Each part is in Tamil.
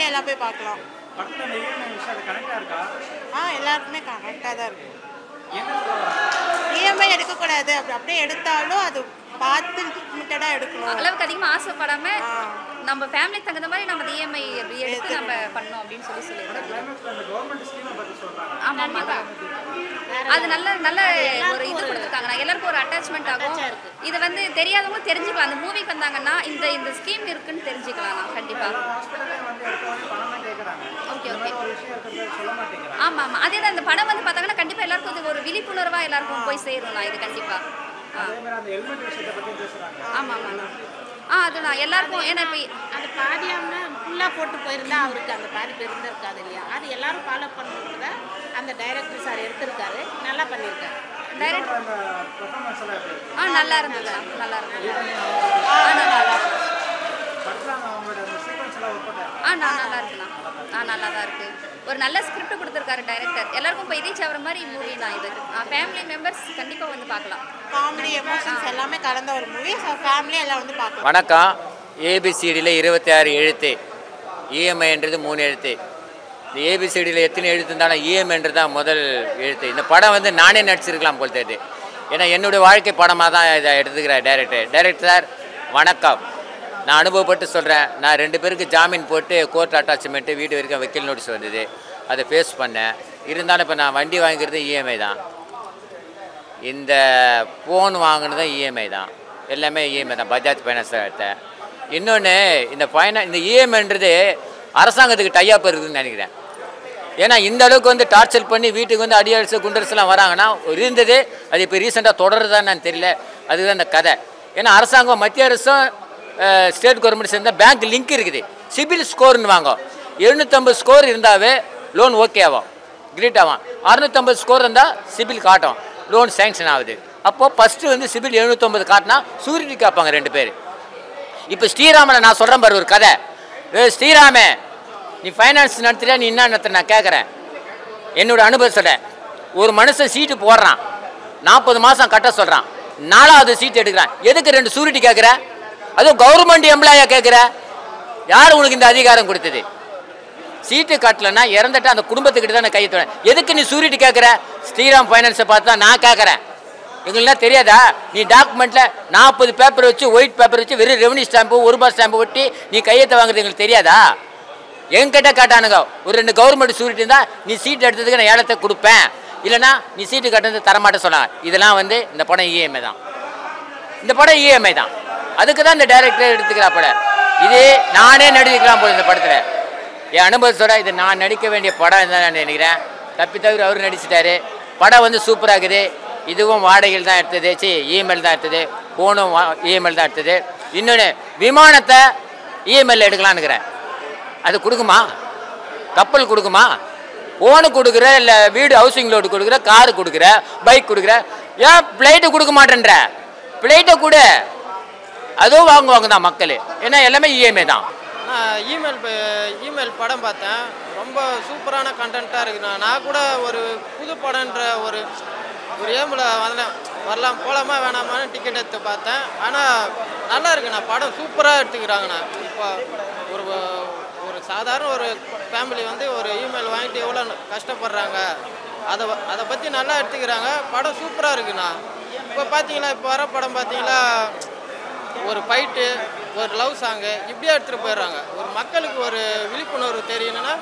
ஃபேமிலி எல்லாம் போய் பார்க்கலாம். படத்துல அந்த இஎம்ஐ விஷயம் அது கனெக்டா இருக்கா? எல்லாருக்குமே கரெக்டாக தான் இருக்கு. இஎம்ஐ எடுக்கக்கூடாது, அப்படியே எடுத்தாலும் அது பார்த்து லிமிட்டடாக எடுக்கணும். அளவுக்கு அதிகமாக ஆசைப்படாம நம்ம ஃபேமிலிக்கு தகுந்த மாதிரி நம்ம இஎம்ஐ எடுத்து நம்ம பண்ணோம் அப்படின்னு சொல்லியிருக்கோம். ஆமாம், அது நல்ல நல்ல ஒரு இது கொடுத்துருக்காங்க. எல்லாருக்கும் ஒரு அட்டாச்மெண்ட் ஆகும். இது வந்து தெரியாதவங்க தெரிஞ்சுக்கலாம். அந்த மூவிக்கு வந்தாங்கன்னா இந்த இந்த ஸ்கீம் இருக்குன்னு தெரிஞ்சுக்கலாம். கண்டிப்பாக. Okay okay. ஆமாம் ஆமாம். அதே தான் இந்த படம் வந்து பார்த்தாங்கன்னா கண்டிப்பாக எல்லாருக்கும் இது ஒரு விழிப்புணர்வாக எல்லாருக்கும் போய் சேரணும். இது கண்டிப்பாக. ஆமாம் ஆமாம். அதுதான் எல்லாருக்கும். ஏன்னா இப்போ அந்த பாதியாம ஃபுல்லாக போட்டு போயிருந்தா அவருக்கு அந்த பாதி இருந்திருக்காது இல்லையா? அது எல்லாரும் ஃபாலோ பண்ணுறத அந்த டைரக்டர் சார் எடுத்திருக்காரு. நல்லா பண்ணியிருக்காரு. டைரக்டர் நல்லா இருந்தது. நல்லா இருந்தது. நல்லா இருக்கு. நல்லா இருக்குண்ணா. நல்லா தான் இருக்கு. ஒரு நல்ல ஸ்கிரிப்ட் கொடுத்துருக்காரு டைரக்டர். எல்லாருக்கும் இப்போ ரீச் ஆகிற மாதிரி மூவி தான் இது. ஃபேமிலி மெம்பர்ஸ் கண்டிப்பாக வந்து பார்க்கலாம். காமெடி எமோஷன்ஸ் எல்லாமே கலந்த ஒரு மூவி. ஃபேமிலி எல்லாம் வந்து பார்க்கலாம். வணக்கம். ஏபிசிடியில் 26 எழுத்து, இஎம்ஐன்றது 3 எழுத்து. இந்த ஏபிசிடியில் எத்தனை எழுத்து இருந்தாலும் இஎம்ஐன்றது தான் முதல் எழுத்து. இந்த படம் வந்து நானே நடிச்சிருக்கலாம் போல் தெரியுது. ஏன்னா என்னுடைய வாழ்க்கை படமாக தான் இதை எடுத்துக்கிறேன் டைரக்டர் சார் வணக்கம். நான் அனுபவப்பட்டு சொல்கிறேன். நான் 2 பேருக்கு ஜாமீன் போட்டு கோர்ட் அட்டாச்மெண்ட்டு வீடு வரைக்கும் வக்கீல் நோட்டீஸ் வந்தது. அதை ஃபேஸ் பண்ணேன். இருந்தாலும் இப்போ நான் வண்டி வாங்கிறது இஎம்ஐ தான். இந்த ஃபோன் வாங்கினதும் இஎம்ஐ தான். எல்லாமே இஎம்ஐ தான். பஜாஜ் ஃபைனான்ஸ் தான் எடுத்தேன். இன்னொன்று இந்த இஎம்ஐன்றது அரசாங்கத்துக்கு டைப் இருக்குதுன்னு நினைக்கிறேன். ஏன்னா இந்த அளவுக்கு வந்து டார்ச்சர் பண்ணி வீட்டுக்கு வந்து அடியாள்ஸு குண்டர்ஸ்லாம் வராங்கன்னா இருந்தது. அது இப்போ ரீசெண்டாக தொடருதான்னு தெரியல. அதுதான் இந்த கதை. ஏன்னா அரசாங்கம் மத்திய அரசும் ஸ்டேட் கவர்மெண்ட் சேர்ந்தால் பேங்க் லிங்க் இருக்குது. சிபில் ஸ்கோர்னு வாங்க. 750 ஸ்கோர் இருந்தாவே லோன் ஓகே ஆகும், கிரீட் ஆகும். 650 ஸ்கோர் இருந்தால் சிபில் காட்டும், லோன் சேங்ஷன் ஆகுது. அப்போது ஃபஸ்ட்டு வந்து சிபில் 750 காட்டினா சூரிட்டி காப்பாங்க 2 பேர். இப்போ ஸ்ரீராமனை நான் சொல்கிறேன் பாரு ஒரு கதை. ஸ்ரீராமே, நீ ஃபைனான்ஸ் நடத்துகிறியா, நீ என்ன நடத்துற நான் கேட்குறேன். என்னோடய அனுபவம் சொல்கிறேன். ஒரு மனுஷன் சீட்டு போடுறான், 40 மாதம் கட்ட சொல்கிறான், 4வது சீட்டு எடுக்கிறான். எதுக்கு 2 சூரிட்டி கேட்குற? அதுவும் கவர்மெண்ட் எம்ப்ளாயாக கேட்குற? யார் உனக்கு இந்த அதிகாரம் கொடுத்தது? சீட்டு கட்டலைன்னா இறந்துட்டு அந்த குடும்பத்துக்கிட்ட தான் நான் கையை தொட. எதுக்கு நீ சூரிட்டி கேட்குற? ஸ்ரீராம் ஃபைனான்ஸை பார்த்து தான் நான் கேட்குறேன். எங்களுக்குலாம் தெரியாதா? நீ டாக்குமெண்ட்டில் 40 பேப்பர் வச்சு, ஒயிட் பேப்பர் வச்சு, வெறும் ரெவன்யூ ஸ்டாம்பு, 1 ரூபா ஸ்டாம்பு ஒட்டி நீ கையெழுத்து வாங்குறது எங்களுக்கு தெரியாதா? என்கிட்ட கேட்டானுங்க. ஒரு 2 கவர்மெண்ட் சூரிட்டி இருந்தால் நீ சீட்டு எடுத்ததுக்கு நான் ஏலத்தை கொடுப்பேன், இல்லைனா நீ சீட்டு கட்டுறது தரமாட்டேன்னு சொன்னாங்க. இதெல்லாம் வந்து இந்த படம் இஎம்ஐ தான். இந்த படம் இஎம்ஐ தான். அதுக்கு தான் இந்த டைரக்டர் எடுத்துக்கிறா படம். இதே நானே நடிக்கலாம் போல இந்த படத்தில். என் அனுபவத்தோட இது நான் நடிக்க வேண்டிய படம் தான் நான் நினைக்கிறேன். தப்பி தவிர அவர் நடிச்சிட்டாரு. படம் வந்து சூப்பராக இருக்குது. இதுவும் வாடகையில் தான் எடுத்தது, இஎம்ஐயில் தான் எடுத்தது. ஃபோனும் இஎம்ஐயில் தான் எடுத்தது. இன்னொன்று, விமானத்தை இஎம்ஐயில் எடுக்கலான்னுக்கிறேன். அது கொடுக்குமா? கப்பல் கொடுக்குமா? ஃபோனு கொடுக்குற, இல்லை வீடு ஹவுசிங் லோடு கொடுக்குற, காரு கொடுக்குற, பைக் கொடுக்குற, ஏன் ஃப்ளைட்டு கொடுக்க மாட்டேன்ற? ஃப்ளைட்டை கொடு. அதுவும் வாங்குவாங்க தான் மக்கள். ஏன்னா எல்லாமே இஎம்ஐ தான். நான் இமெயில் படம் பார்த்தேன். ரொம்ப சூப்பரான கண்டென்ட்டாக இருக்குண்ணா. நான் கூட ஒரு புது படம்ன்ற ஒரு ஏமில் வந்தேன். வரலாம் போகலாமா வேணாமான்னு டிக்கெட் எடுத்து பார்த்தேன். ஆனால் நல்லா இருக்குண்ணா. படம் சூப்பராக எடுத்துக்கிறாங்கண்ணா. இப்போ ஒரு ஒரு சாதாரண ஒரு ஃபேமிலி வந்து ஒரு இமெயில் வாங்கிட்டு எவ்வளோ கஷ்டப்படுறாங்க, அதை பற்றி நல்லா எடுத்துக்கிறாங்க. படம் சூப்பராக இருக்குண்ணா. இப்போ பார்த்தீங்களா, இப்போ வர படம் பார்த்தீங்களா, ஒரு ஃபைட்டு, ஒரு லவ் சாங்கு இப்படியே எடுத்துகிட்டு போயிடுறாங்க. ஒரு மக்களுக்கு ஒரு விழிப்புணர்வு தெரியணுன்னா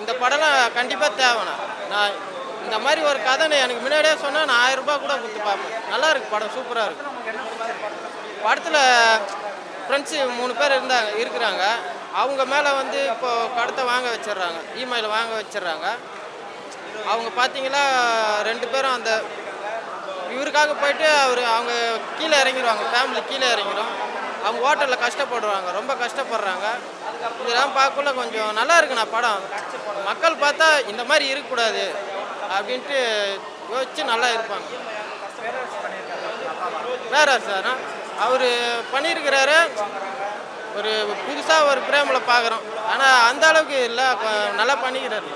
இந்த படம்லாம் கண்டிப்பாக தேவைண்ணா. நான் இந்த மாதிரி ஒரு கதை எனக்கு முன்னாடியே சொன்னால் நான் 1000 ரூபாய் கூட கொடுத்து பார்ப்பேன். நல்லா இருக்குது படம், சூப்பராக இருக்குது. படத்தில் ஃப்ரெண்ட்ஸு 3 பேர் இருக்கிறாங்க. அவங்க மேலே வந்து இப்போது கடத்தை வாங்க வச்சிடுறாங்க, இமெயில் வாங்க வச்சிடுறாங்க. அவங்க பார்த்தீங்களா 2 பேரும் அந்த இவருக்காக போயிட்டு அவங்க கீழே இறங்கிடுவாங்க. ஃபேமிலி கீழே இறங்கிடும். அவங்க ஹோட்டலில் கஷ்டப்படுவாங்க, ரொம்ப கஷ்டப்படுறாங்க. இதெல்லாம் பார்க்கக்குள்ள கொஞ்சம் நல்லா இருக்குண்ணா படம். மக்கள் பார்த்தா இந்த மாதிரி இருக்கக்கூடாது அப்படின்ட்டு யோசிச்சு நல்லா இருப்பாங்க. வேற சார் அவர் பண்ணியிருக்கிறாரு. ஒரு புதுசாக ஒரு பிரேமில் பார்க்குறோம். ஆனால் அந்த அளவுக்கு இல்லை, நல்லா பண்ணிக்கிறாரு.